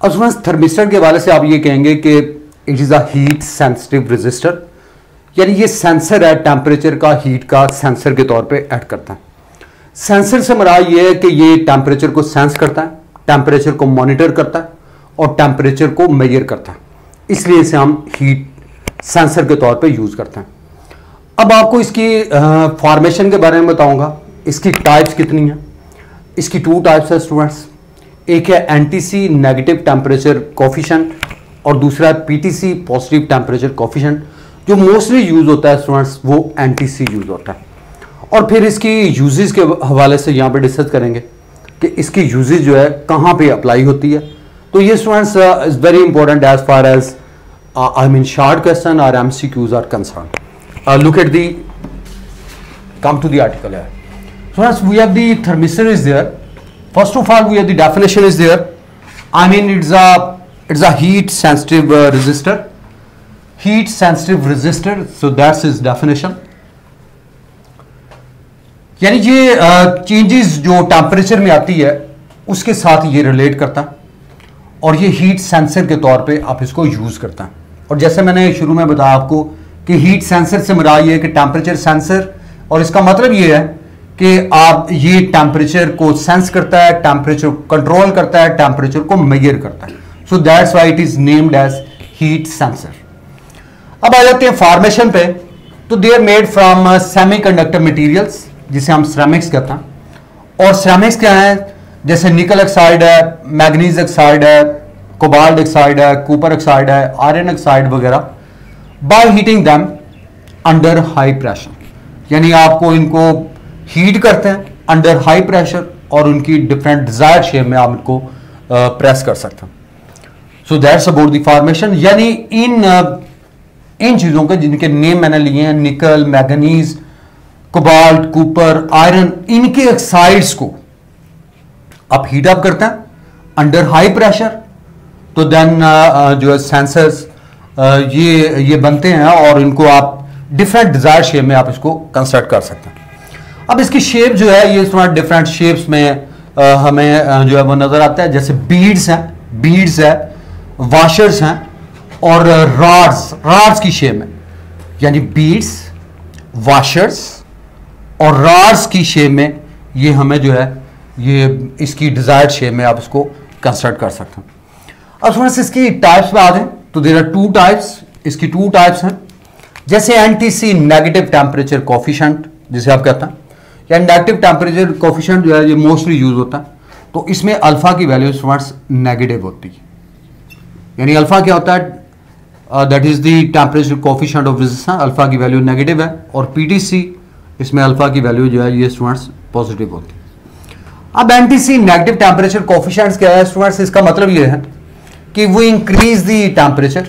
अब students thermistor के हवाले से आप ये कहेंगे कि it is a heat sensitive resistor, यानी ये सेंसर है, टेम्परेचर का, हीट का सेंसर के तौर पे ऐड करता है। सेंसर से मुराद ये है कि ये टेम्परेचर को सेंस करता है, टेम्परेचर को मॉनिटर करता है और टेम्परेचर को मेजर करता है, इसलिए इसे हम हीट सेंसर के तौर पे यूज़ करते हैं। अब आपको इसकी फॉर्मेशन के बारे में बताऊंगा। इसकी टाइप्स कितनी हैं। इसकी 2 टाइप्स है स्टूडेंट्स। एक है एनटीसी नेगेटिव टेम्परेचर कोफिशिएंट और दूसरा है पीटीसी पॉजिटिव टेम्परेचर कोफिशिएंट। जो मोस्टली यूज होता है स्टूडेंट्स वो एनटीसी यूज होता है। और फिर इसकी यूजेस के हवाले से यहाँ पे डिस्कस करेंगे कि इसकी यूजेस जो है कहाँ पे अप्लाई होती है। तो ये students is very important as far as I mean short question और MCQs are concern. Look at the come to the article here. So as we have the thermistor is there. First of all, we have the definition is there. I mean it's a heat sensitive resistor. Heat sensitive resistor. So that's its definition. यानी ये changes जो temperature में आती है उसके साथ ये relate करता है और ये हीट सेंसर के तौर पे आप इसको यूज करता है। और जैसे मैंने शुरू में बताया आपको कि हीट सेंसर से मुराद ये है कि टेम्परेचर सेंसर, और इसका मतलब ये है कि आप ये टेम्परेचर को सेंस करता है, टेम्परेचर को कंट्रोल करता है, टेम्परेचर को मेजर करता है। So that's why it is named as heat sensor. अब आ जाते हैं फॉर्मेशन पे। तो they are made from semiconductor materials, जिसे हम सिरेमिक्स कहते हैं। और सिरेमिक्स क्या है, जैसे निकल ऑक्साइड है, मैग्नीज ऑक्साइड है, कोबाल्ट ऑक्साइड है, कूपर ऑक्साइड है, आयरन ऑक्साइड वगैरह। By heating them under high pressure, यानी आपको इनको हीट करते हैं अंडर हाई प्रेशर और उनकी डिफरेंट डिजायर्ड शेप में आप इनको प्रेस कर सकते हैं। So that's about the formation. यानी इन चीजों के जिनके नेम मैंने लिए हैं, निकल, मैग्नीज, कोबाल्ट, कूपर, आयरन, इनके ऑक्साइड्स को आप हीट अप करते हैं अंडर हाई प्रेशर, तो देन जो है सेंसर्स ये बनते हैं और इनको आप डिफरेंट डिजायर शेप में आप इसको कंस्ट्रक्ट कर सकते हैं। अब इसकी शेप जो है ये थोड़ा डिफरेंट शेप्स में हमें जो है वो नजर आता है। जैसे बीड्स है, वॉशर्स हैं और रॉड्स की शेप में, यानी बीड्स, वॉशर्स और रॉड्स की शेप में ये हमें जो है ये इसकी डिजायर्ड शेप में आप इसको कंस्ट्रक्ट कर सकते हैं। अब थोड़ा सा इसकी टाइप्स में आ जाए तो देयर आर 2 टाइप्स। इसकी 2 टाइप्स हैं। जैसे एनटीसी नेगेटिव टेम्परेचर कोफिशिएंट जिसे आप कहते हैं, या नेगेटिव टेम्परेचर कोफिशिएंट जो है ये मोस्टली यूज होता है। तो इसमें अल्फा की वैल्यू स्टूडेंट्स नेगेटिव होती है। यानी अल्फा क्या होता है, that is the temperature coefficient of resistance, alpha की वैल्यू नेगेटिव है। और पीटीसी इसमें अल्फा की वैल्यू जो है ये स्टूडेंट्स पॉजिटिव होती है। अब एनटीसी नेगेटिव टेम्परेचर कोफिशिएंट क्या है स्टूडेंट्स, इसका मतलब ये है कि वो इंक्रीज द टेम्परेचर,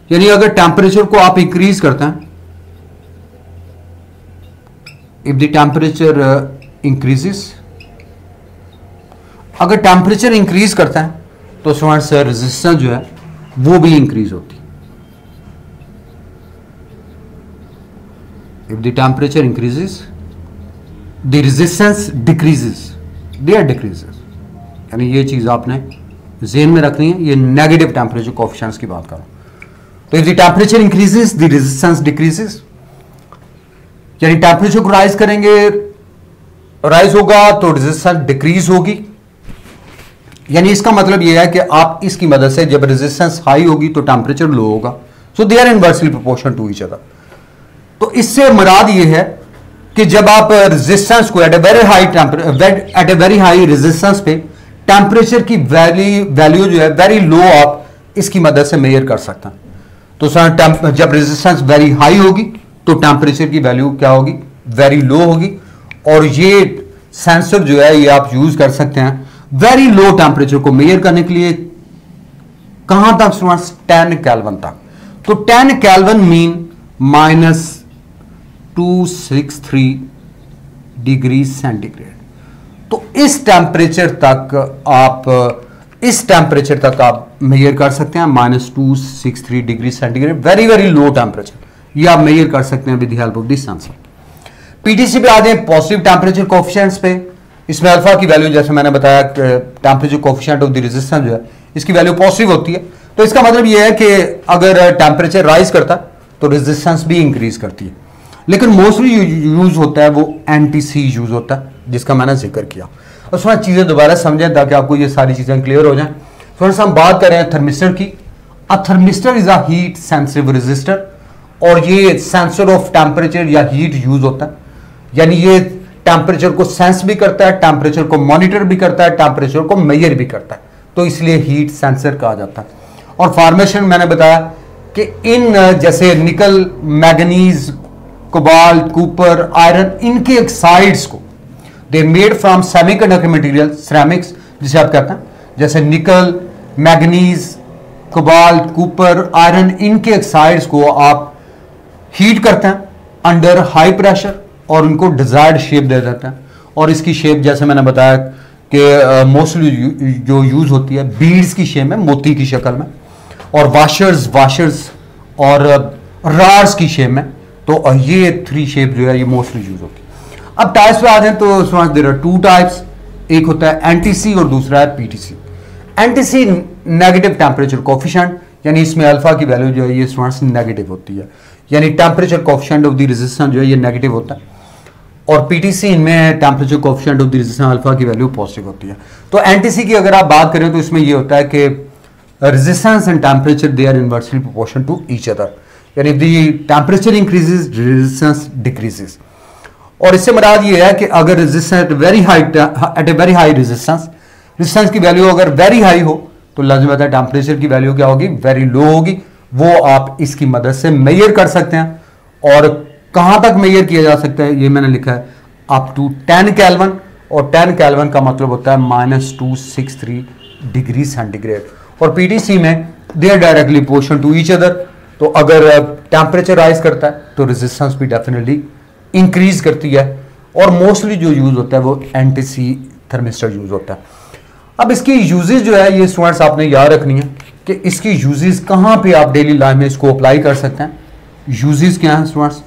यानी अगर टेम्परेचर को आप इंक्रीज करते हैं, इफ द टेम्परेचर इंक्रीजेस, अगर टेम्परेचर इंक्रीज करता है तो स्टूडेंट्स रेजिस्टेंस जो है वो भी इंक्रीज होती है। If the temperature increases the resistance decreases, they are decreases. यानी ये चीज आपने ज़हन में रखनी है, ये नेगेटिव टेम्परेचर कोफिशिएंट्स की बात करो। तो if the temperature increases the resistance decreases, यानी टेम्परेचर को राइज करेंगे, राइज होगा तो रेजिस्टेंस डिक्रीज होगी। यानी इसका मतलब यह है कि आप इसकी मदद से जब रेजिस्टेंस हाई होगी तो टेम्परेचर लो होगा। So they are inversely proportional to each other. तो इससे मुराद यह है कि जब आप रेजिस्टेंस को at a very high resistance पे टेम्परेचर की वैल्यू जो है वेरी लो आप इसकी मदद से मेजर कर सकते हैं। तो सर जब रेजिस्टेंस वेरी हाई होगी तो टेम्परेचर की वैल्यू क्या होगी, वेरी लो होगी। और ये सेंसर जो है ये आप यूज कर सकते हैं वेरी लो टेम्परेचर को मेजर करने के लिए। कहां तक स्टूडेंट्स, 10 केल्विन तक। तो 10 केल्विन मीन -263 डिग्री सेंटीग्रेड। तो इस टेम्परेचर तक आप मेजर कर सकते हैं, -263 degree centigrade, very very low temperature, ये आप मेजर कर सकते हैं with the help of this sensor. PTC पे आ जाए पॉजिटिव टेम्परेचर कोफिशिएंट्स पे। इसमें अल्फा की वैल्यू जैसे मैंने बताया temperature coefficient of the resistance जो है इसकी वैल्यू पॉजिटिव होती है, तो इसका मतलब यह है कि अगर टेम्परेचर राइज करता है तो रेजिस्टेंस भी इंक्रीज करती है। लेकिन मोस्टली यूज होता है वो एंटी-सी यूज होता है, जिसका मैंने जिक्र किया। और थोड़ा चीजें दोबारा समझें ताकि आपको ये सारी चीजें क्लियर हो जाएं। थोड़ा सा हम बात करें थर्मिस्टर की। A thermistor is a heat sensitive resistor, और ये सेंसर ऑफ टेम्परेचर या हीट यूज होता है, यानी ये टेम्परेचर को सेंस भी करता है, टेम्परेचर को मॉनिटर भी करता है, टेम्परेचर को मेजर भी करता है, तो इसलिए हीट सेंसर कहा जाता है। और फॉर्मेशन मैंने बताया कि इन जैसे निकल, मैग्नीज, कोबाल्ट, कूपर, आयरन, इनके ऑक्साइड्स को they made from semiconductor material, ceramics जिसे आप कहते हैं, जैसे निकल, मैग्नीज, कोबाल्ट, कूपर, आयरन, इनके ऑक्साइड्स को आप हीट करते हैं अंडर हाई प्रेशर और उनको डिजायर्ड शेप दे देते हैं। और इसकी शेप जैसे मैंने बताया कि मोस्टली जो यूज होती है बीड्स की शेप में, मोती की शक्ल में, और वाशर्स और रार्स की शेप में। तो ये 3 शेप जो है ये मोस्टली यूज होती है। अब टाइप्स पे आ जाए तो समझ देर आर 2 टाइप्स, एक होता है एंटी-सी और दूसरा है पीटीसी। एंटी-सी नेगेटिव टेम्परेचर कोफिशिएंट, यानी इसमें अल्फा की वैल्यू जो है ये नेगेटिव होती है, यानी temperature coefficient of the resistance जो है ये नेगेटिव होता है। और पीटीसी इनमें temperature coefficient of the resistance alpha की वैल्यू पॉजिटिव होती है। तो एंटी-सी की अगर आप बात करें तो इसमें ये होता है कि resistance and temperature they are inversely proportional to each other, यानी the temperature increases resistance decreases. और इससे मुराद ये है कि अगर resistance at a very high resistance की वैल्यू अगर वेरी हाई हो तो लाजिम है टेम्परेचर की वैल्यू क्या होगी, वेरी लो होगी। वो आप इसकी मदद से मेजर कर सकते हैं। और कहां तक मेजर किया जा सकता है ये मैंने लिखा है अप टू 10 केल्विन, और 10 केल्विन का मतलब होता है -263 डिग्री सेंटीग्रेड। और पीटीसी में they are directly proportional to each other. तो अगर टेम्परेचर राइज करता है तो रेजिस्टेंस भी डेफिनेटली इंक्रीज करती है। और मोस्टली जो यूज होता है वो एंटी-सी थर्मिस्टर यूज होता है। अब इसकी यूजेस जो है ये स्टूडेंट्स आपने याद रखनी है कि इसकी यूजेस कहां पे आप डेली लाइफ में इसको अप्लाई कर सकते हैं। यूजेस क्या है स्टूडेंट्स?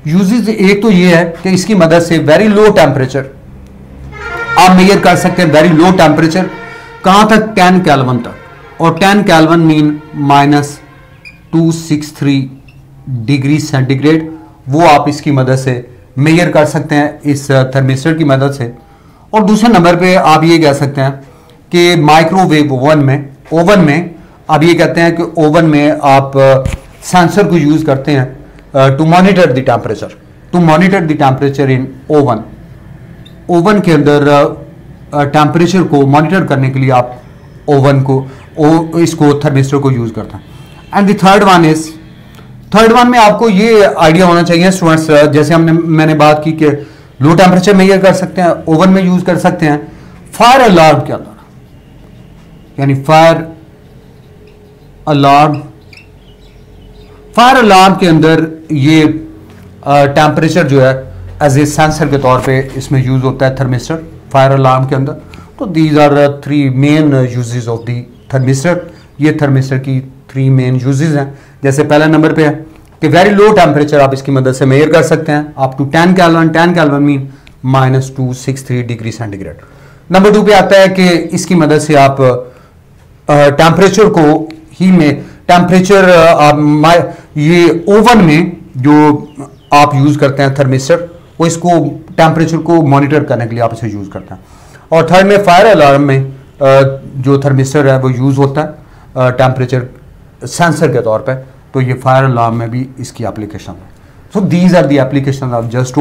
यूजेस एक तो ये है कि इसकी मदद से वेरी लो टेम्परेचर आप मेजर कर सकते हैं, वेरी लो टेम्परेचर कहां तक, 10 केल्विन तक। और 10 केल्विन मीन -263 डिग्री सेंटीग्रेड, वो आप इसकी मदद से मेजर कर सकते हैं इस थर्मिस्टर की मदद से। और दूसरे नंबर पे आप ये कह सकते हैं कि माइक्रोवेव ओवन में आप ये कहते हैं कि ओवन में आप सेंसर को यूज करते हैं to monitor the temperature in oven. Oven के अंदर टेम्परेचर को मॉनिटर करने के लिए आप ओवन को इसको थर्मिस्टर को यूज करते हैं। एंड द थर्ड वन में आपको ये आइडिया होना चाहिए स्टूडेंट्स, जैसे मैंने बात की कि लो टेम्परेचर मेजर कर सकते हैं, ओवन में यूज कर सकते हैं, फायर अलार्म के अंदर, यानी फायर अलार्म के अंदर ये टेम्परेचर जो है एज ए सेंसर के तौर पे इसमें यूज होता है थर्मिस्टर फायर अलार्म के अंदर। तो these are 3 main uses of the thermistor. ये थर्मिस्टर की 3 मेन यूजेस हैं। जैसे पहला नंबर पे है कि वेरी लो टेम्परेचर आप इसकी मदद से मेजर कर सकते हैं up to 10 kelvin mean -263 degree centigrade. Number 2 पे आता है कि इसकी मदद से आप टेम्परेचर को ही में टेम्परेचर ये ओवन में जो आप यूज करते हैं थर्मिस्टर, वो इसको टेम्परेचर को मॉनिटर करने के लिए आप इसे यूज करते हैं। और थर्ड में फायर अलार्म में जो थर्मिस्टर है वो यूज होता है टेम्परेचर सेंसर के तौर पे। तो ये फायर अलार्म में भी इसकी एप्लीकेशन है। So these are the application of just